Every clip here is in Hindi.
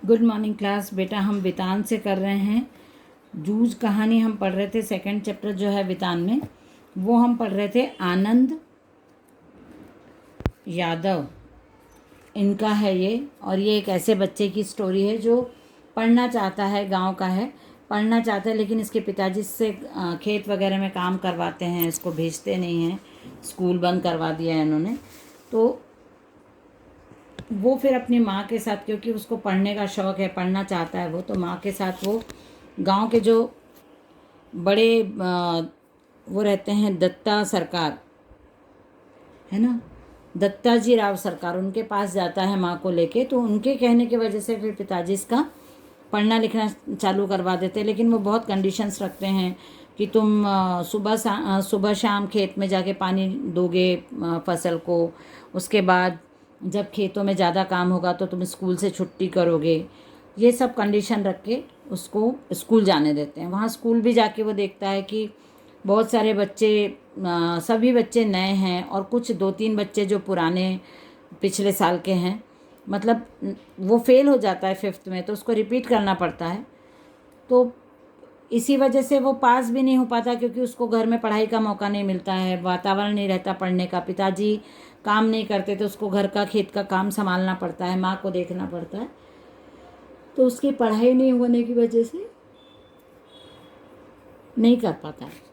Good morning class. बेटा हम वितान से कर रहे हैं जूझ कहानी। हम पढ़ रहे थे सेकंड चैप्टर जो है वितान में, वो हम पढ़ रहे थे आनंद यादव, इनका है ये। और ये एक ऐसे बच्चे की स्टोरी है जो पढ़ना चाहता है, गांव का है, पढ़ना चाहता है, लेकिन इसके पिताजी से खेत वगैरह में काम करवाते हैं, इसको भेजते नहीं हैं, स्कूल बंद करवा दिया है इन्होंने। तो वो फिर अपनी माँ के साथ, क्योंकि उसको पढ़ने का शौक़ है, पढ़ना चाहता है वो, तो माँ के साथ वो गांव के जो बड़े वो रहते हैं, दत्ता सरकार है ना, दत्ता जी राव सरकार, उनके पास जाता है माँ को लेके। तो उनके कहने की वजह से फिर पिताजी इसका पढ़ना लिखना चालू करवा देते हैं, लेकिन वो बहुत कंडीशंस रखते हैं कि तुम सुबह शाम खेत में जाके पानी दोगे फसल को, उसके बाद जब खेतों में ज़्यादा काम होगा तो तुम स्कूल से छुट्टी करोगे। ये सब कंडीशन रख के उसको स्कूल जाने देते हैं। वहाँ स्कूल भी जाके वो देखता है कि बहुत सारे बच्चे, सभी बच्चे नए हैं और कुछ 2-3 बच्चे जो पुराने पिछले साल के हैं, मतलब वो फेल हो जाता है 5th में, तो उसको रिपीट करना पड़ता है। तो इसी वजह से वो पास भी नहीं हो पाता, क्योंकि उसको घर में पढ़ाई का मौका नहीं मिलता है, वातावरण नहीं रहता पढ़ने का, पिताजी काम नहीं करते तो उसको घर का खेत का काम संभालना पड़ता है, माँ को देखना पड़ता है। तो उसकी पढ़ाई नहीं होने की वजह से नहीं कर पाता है।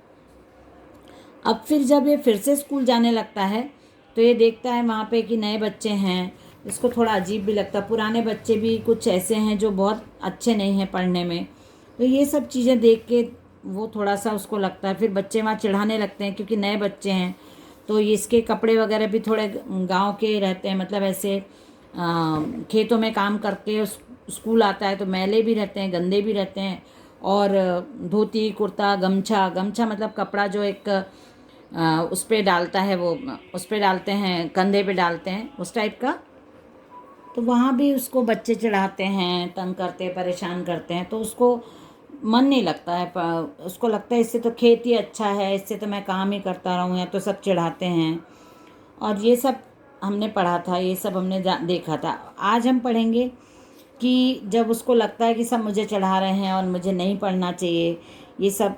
अब फिर जब ये फिर से स्कूल जाने लगता है तो ये देखता है वहाँ पे कि नए बच्चे हैं, इसको थोड़ा अजीब भी लगता है। पुराने बच्चे भी कुछ ऐसे हैं जो बहुत अच्छे नहीं हैं पढ़ने में, तो ये सब चीज़ें देख के वो थोड़ा सा उसको लगता है। फिर बच्चे वहाँ चिढ़ाने लगते हैं क्योंकि नए बच्चे हैं, तो इसके कपड़े वगैरह भी थोड़े गांव के रहते हैं, मतलब ऐसे खेतों में काम करके स्कूल आता है तो मैले भी रहते हैं, गंदे भी रहते हैं। और धोती कुर्ता गमछा, गमछा मतलब कपड़ा जो एक उस पर डालता है, वो उस पर डालते हैं, कंधे पे डालते हैं, उस टाइप का। तो वहाँ भी उसको बच्चे चिढ़ाते हैं, तंग करते, परेशान करते हैं, तो उसको मन नहीं लगता है। उसको लगता है इससे तो खेत ही अच्छा है, इससे तो मैं काम ही करता रहूँ, या तो सब चिढ़ाते हैं। और ये सब हमने पढ़ा था, ये सब हमने देखा था। आज हम पढ़ेंगे कि जब उसको लगता है कि सब मुझे चढ़ा रहे हैं और मुझे नहीं पढ़ना चाहिए ये सब,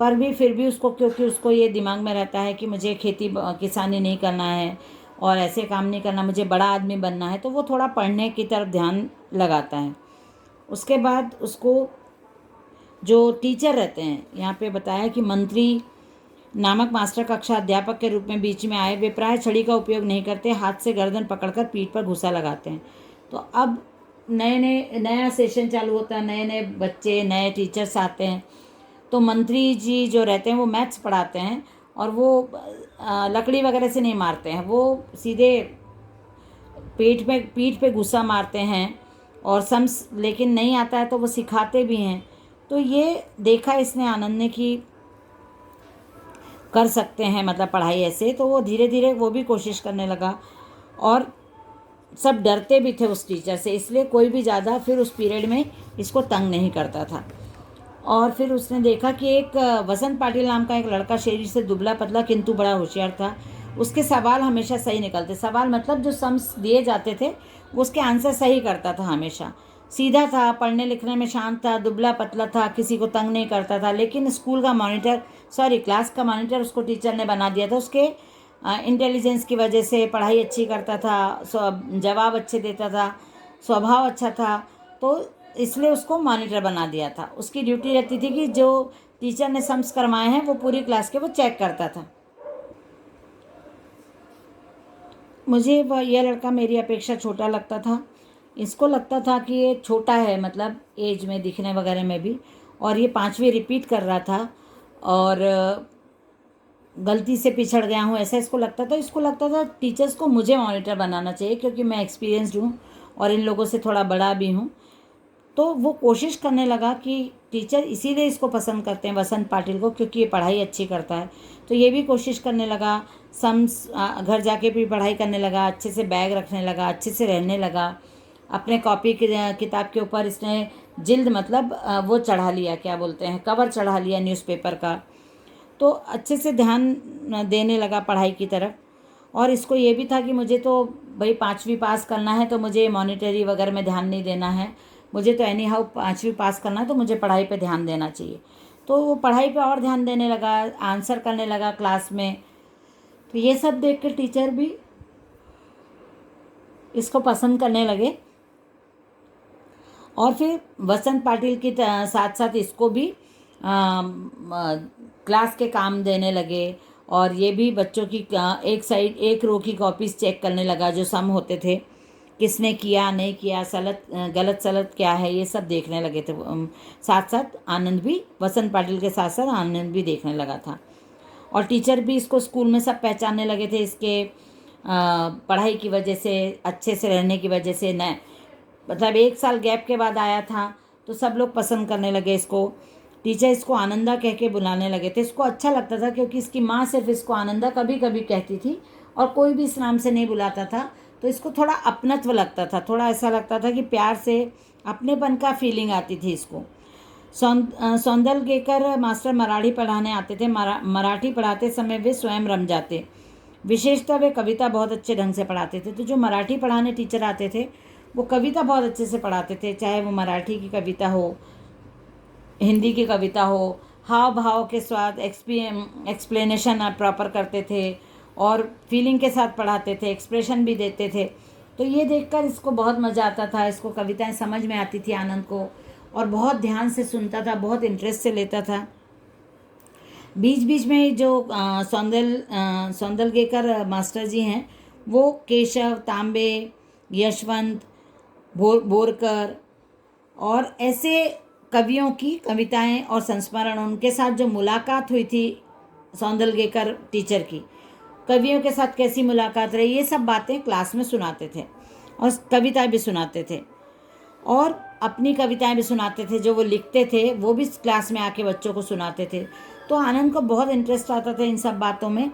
पर भी फिर भी उसको, क्योंकि उसको ये दिमाग में रहता है कि मुझे खेती किसानी नहीं करना है और ऐसे काम नहीं करना, मुझे बड़ा आदमी बनना है, तो वो थोड़ा पढ़ने की तरफ ध्यान लगाता है। उसके बाद उसको जो टीचर रहते हैं, यहाँ पे बताया कि मंत्री नामक मास्टर कक्षा अध्यापक के रूप में बीच में आए। वे प्राय छड़ी का उपयोग नहीं करते, हाथ से गर्दन पकड़कर पीठ पर घुसा लगाते हैं। तो अब नया सेशन चालू होता है, नए नए बच्चे, नए टीचर्स आते हैं। तो मंत्री जी जो रहते हैं वो मैथ्स पढ़ाते हैं, और वो लकड़ी वगैरह से नहीं मारते हैं, वो सीधे पीठ पे घुसा मारते हैं। और सम्स लेकिन नहीं आता है तो वो सिखाते भी हैं। तो ये देखा इसने आनंद ने कि कर सकते हैं मतलब पढ़ाई ऐसे, तो वो धीरे धीरे वो भी कोशिश करने लगा। और सब डरते भी थे उस टीचर से, इसलिए कोई भी ज़्यादा फिर उस पीरियड में इसको तंग नहीं करता था। और फिर उसने देखा कि एक वसंत पाटिल नाम का एक लड़का शरीर से दुबला पतला किंतु बड़ा होशियार था। उसके सवाल हमेशा सही निकलते, सवाल मतलब जो सम्स दिए जाते थे वो उसके आंसर सही करता था, हमेशा सीधा था, पढ़ने लिखने में शांत था, दुबला पतला था, किसी को तंग नहीं करता था। लेकिन क्लास का मॉनिटर उसको टीचर ने बना दिया था, उसके इंटेलिजेंस की वजह से। पढ़ाई अच्छी करता था, जवाब अच्छे देता था, स्वभाव अच्छा था, तो इसलिए उसको मॉनिटर बना दिया था। उसकी ड्यूटी रहती थी कि जो टीचर ने सम्स करवाए हैं वो पूरी क्लास के वो चेक करता था। मुझे यह लड़का मेरी अपेक्षा छोटा लगता था। इसको लगता था कि ये छोटा है, मतलब एज में, दिखने वगैरह में भी, और ये 5वीं रिपीट कर रहा था और गलती से पिछड़ गया हूँ, ऐसा इसको लगता था। इसको लगता था टीचर्स को मुझे मॉनिटर बनाना चाहिए, क्योंकि मैं एक्सपीरियंस्ड हूँ और इन लोगों से थोड़ा बड़ा भी हूँ। तो वो कोशिश करने लगा कि टीचर इसीलिए इसको पसंद करते हैं वसंत पाटिल को, क्योंकि ये पढ़ाई अच्छी करता है। तो ये भी कोशिश करने लगा, घर जाके भी पढ़ाई करने लगा, अच्छे से बैग रखने लगा, अच्छे से रहने लगा। अपने कॉपी किताब के ऊपर इसने जिल्द मतलब वो चढ़ा लिया, क्या बोलते हैं, कवर चढ़ा लिया न्यूज़पेपर का। तो अच्छे से ध्यान देने लगा पढ़ाई की तरफ। और इसको ये भी था कि मुझे तो भाई 5वीं पास करना है, तो मुझे मॉनिटरी वगैरह में ध्यान नहीं देना है, मुझे तो एनी हाउ 5वीं पास करना है, तो मुझे पढ़ाई पे ध्यान देना चाहिए। तो वो पढ़ाई पे और ध्यान देने लगा, आंसर करने लगा क्लास में। तो ये सब देख के टीचर भी इसको पसंद करने लगे, और फिर वसंत पाटिल के साथ साथ इसको भी क्लास के काम देने लगे। और ये भी बच्चों की एक साइड एक रो की कॉपीज चेक करने लगा, जो सम होते थे, किसने किया नहीं किया, गलत सलत क्या है, ये सब देखने लगे थे। साथ साथ आनंद भी, वसंत पाटिल के साथ साथ आनंद भी देखने लगा था। और टीचर भी इसको स्कूल में सब पहचानने लगे थे, इसके पढ़ाई की वजह से, अच्छे से रहने की वजह से। न मतलब 1 साल गैप के बाद आया था, तो सब लोग पसंद करने लगे इसको। टीचर इसको आनंदा कह के बुलाने लगे थे। इसको अच्छा लगता था, क्योंकि इसकी माँ सिर्फ इसको आनंदा कभी कभी कहती थी, और कोई भी इस नाम से नहीं बुलाता था। तो इसको थोड़ा अपनत्व लगता था, थोड़ा ऐसा लगता था कि प्यार से अपनेपन का फीलिंग आती थी इसको। सौंदलगेकर मास्टर मराठी पढ़ाने आते थे। मराठी पढ़ाते समय वे स्वयं रम जाते। विशेषतः वे कविता बहुत अच्छे ढंग से पढ़ाते थे। तो जो मराठी पढ़ाने टीचर आते थे, वो कविता बहुत अच्छे से पढ़ाते थे, चाहे वो मराठी की कविता हो, हिंदी की कविता हो। हाव भाव के स्वाद एक्सप्लेनेशन प्रॉपर करते थे, और फीलिंग के साथ पढ़ाते थे, एक्सप्रेशन भी देते थे। तो ये देखकर इसको बहुत मज़ा आता था, इसको कविताएं समझ में आती थी आनंद को, और बहुत ध्यान से सुनता था, बहुत इंटरेस्ट से लेता था। बीच बीच में जो सौंदलगेकर मास्टर जी हैं, वो केशव, तांबे, यशवंत, बोरकर और ऐसे कवियों की कविताएं और संस्मरण, उनके साथ जो मुलाकात हुई थी सौंदलगेकर टीचर की, कवियों के साथ कैसी मुलाकात रही, ये सब बातें क्लास में सुनाते थे, और कविताएं भी सुनाते थे, और अपनी कविताएं भी सुनाते थे। जो वो लिखते थे वो भी क्लास में आके बच्चों को सुनाते थे। तो आनंद को बहुत इंटरेस्ट आता था इन सब बातों में,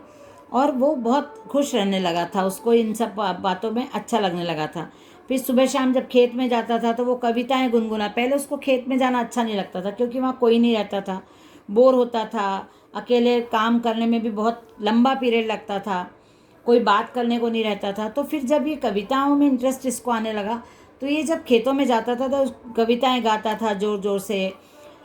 और वो बहुत खुश रहने लगा था, उसको इन सब बातों में अच्छा लगने लगा था। फिर सुबह शाम जब खेत में जाता था, तो वो कविताएं गुनगुना। पहले उसको खेत में जाना अच्छा नहीं लगता था, क्योंकि वहाँ कोई नहीं रहता था, बोर होता था, अकेले काम करने में भी बहुत लंबा पीरियड लगता था, कोई बात करने को नहीं रहता था। तो फिर जब ये कविताओं में इंटरेस्ट इसको आने लगा, तो ये जब खेतों में जाता था तो कविताएं गाता था ज़ोर ज़ोर से,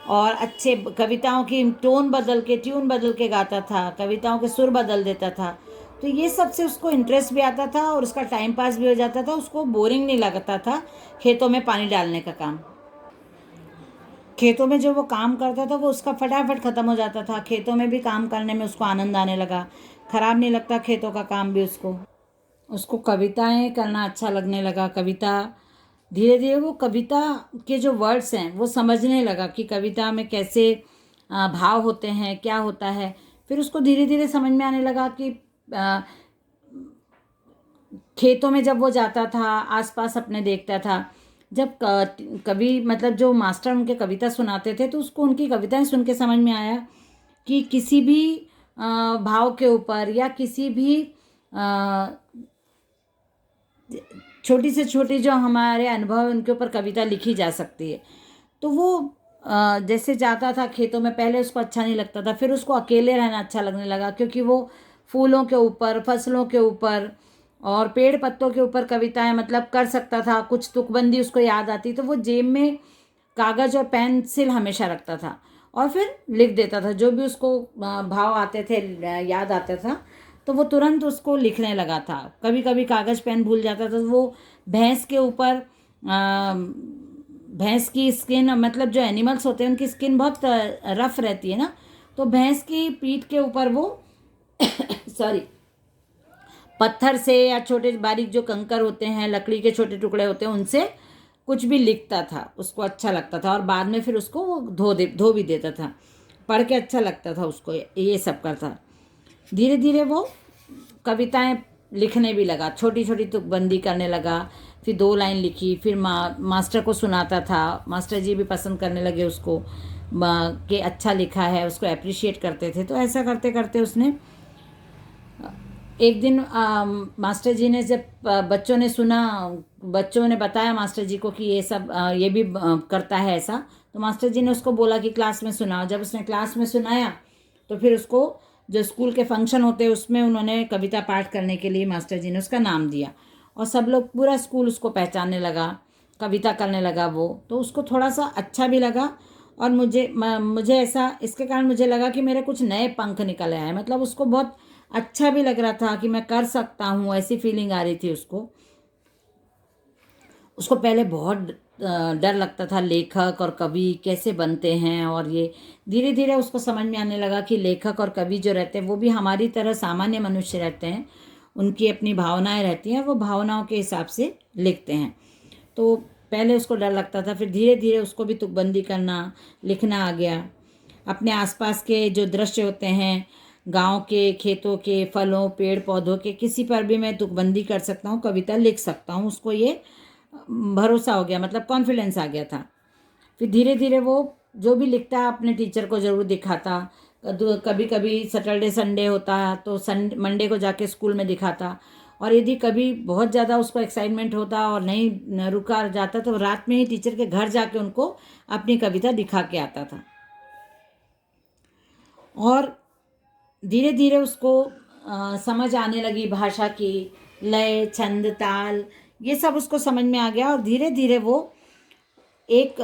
और अच्छे कविताओं की टोन बदल के, ट्यून बदल के गाता था, कविताओं के सुर बदल देता था। तो ये सब से उसको इंटरेस्ट भी आता था, और उसका टाइम पास भी हो जाता था, उसको बोरिंग नहीं लगता था खेतों में पानी डालने का काम। खेतों में जो वो काम करता था, वो उसका फटाफट ख़त्म हो जाता था। खेतों में भी काम करने में उसको आनंद आने लगा, ख़राब नहीं लगता खेतों का काम भी उसको। उसको कविताएं करना अच्छा लगने लगा। कविता धीरे धीरे वो कविता के जो वर्ड्स हैं वो समझने लगा, कि कविता में कैसे भाव होते हैं, क्या होता है। फिर उसको धीरे धीरे समझ में आने लगा कि खेतों में जब वो जाता था, आसपास अपने देखता था, जब कवि मतलब जो मास्टर उनके कविता सुनाते थे, तो उसको उनकी कविताएं सुन के समझ में आया कि किसी भी भाव के ऊपर, या किसी भी छोटी से छोटी जो हमारे अनुभव है उनके ऊपर कविता लिखी जा सकती है। तो वो जैसे जाता था खेतों में, पहले उसको अच्छा नहीं लगता था, फिर उसको अकेले रहना अच्छा लगने लगा, क्योंकि वो फूलों के ऊपर, फसलों के ऊपर और पेड़ पत्तों के ऊपर कविताएं मतलब कर सकता था। कुछ तुकबंदी उसको याद आती, तो वो जेब में कागज़ और पेंसिल हमेशा रखता था, और फिर लिख देता था जो भी उसको भाव आते थे, याद आता था, तो वो तुरंत उसको लिखने लगा था। कभी कभी कागज़ पेन भूल जाता था, तो वो भैंस के ऊपर, भैंस की स्किन, मतलब जो एनिमल्स होते हैं उनकी स्किन बहुत रफ रहती है ना, तो भैंस की पीठ के ऊपर वो सॉरी पत्थर से, या छोटे बारीक जो कंकर होते हैं, लकड़ी के छोटे टुकड़े होते हैं, उनसे कुछ भी लिखता था, उसको अच्छा लगता था, और बाद में फिर उसको वो धो भी देता था। पढ़ के अच्छा लगता था उसको, ये सब करता। धीरे धीरे वो कविताएं लिखने भी लगा, छोटी छोटी तुकबंदी करने लगा। फिर 2 लाइन लिखी, फिर मास्टर को सुनाता था। मास्टर जी भी पसंद करने लगे उसको, कि अच्छा लिखा है, उसको अप्रिशिएट करते थे। तो ऐसा करते करते उसने एक दिन मास्टर जी ने जब बच्चों ने सुना, बच्चों ने बताया मास्टर जी को कि ये सब ये भी करता है ऐसा, तो मास्टर जी ने उसको बोला कि क्लास में सुनाओ। जब उसने क्लास में सुनाया, तो फिर उसको जो स्कूल के फंक्शन होते हैं उसमें उन्होंने कविता पाठ करने के लिए मास्टर जी ने उसका नाम दिया, और सब लोग, पूरा स्कूल उसको पहचानने लगा कविता करने लगा वो, तो उसको थोड़ा सा अच्छा भी लगा। और मुझे ऐसा इसके कारण मुझे लगा कि मेरे कुछ नए पंख निकल आए, मतलब उसको बहुत अच्छा भी लग रहा था कि मैं कर सकता हूँ, ऐसी फीलिंग आ रही थी उसको। उसको पहले बहुत डर लगता था लेखक और कवि कैसे बनते हैं, और ये धीरे धीरे उसको समझ में आने लगा कि लेखक और कवि जो रहते हैं वो भी हमारी तरह सामान्य मनुष्य रहते हैं, उनकी अपनी भावनाएं रहती हैं, वो भावनाओं के हिसाब से लिखते हैं। तो पहले उसको डर लगता था, फिर धीरे धीरे उसको भी तुकबंदी करना, लिखना आ गया। अपने आसपास के जो दृश्य होते हैं, गांव के, खेतों के, फलों, पेड़ पौधों के, किसी पर भी मैं तुकबंदी कर सकता हूँ, कविता लिख सकता हूँ। उसको ये भरोसा हो गया, मतलब कॉन्फिडेंस आ गया था। फिर धीरे धीरे वो जो भी लिखता है अपने टीचर को ज़रूर दिखाता। कभी कभी सैटरडे संडे होता तो मंडे को जाके स्कूल में दिखाता। और यदि कभी बहुत ज़्यादा उसको एक्साइटमेंट होता और नहीं रुका जाता तो रात में ही टीचर के घर जाके उनको अपनी कविता दिखा के आता था। और धीरे धीरे उसको समझ आने लगी भाषा की, लय, छंद, ताल, ये सब उसको समझ में आ गया। और धीरे धीरे वो एक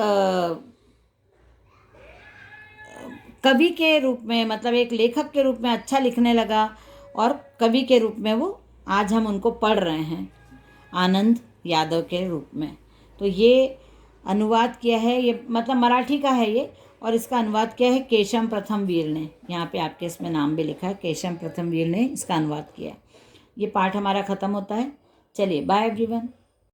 कवि के रूप में, मतलब एक लेखक के रूप में अच्छा लिखने लगा, और कवि के रूप में वो आज हम उनको पढ़ रहे हैं, आनंद यादव के रूप में। तो ये अनुवाद किया है, ये मतलब मराठी का है ये, और इसका अनुवाद किया है केशव प्रथम वीर ने। यहाँ पे आपके इसमें नाम भी लिखा है, केशव प्रथम वीर ने इसका अनुवाद किया है। ये पाठ हमारा ख़त्म होता है। चलिए, बाय एवरीवन।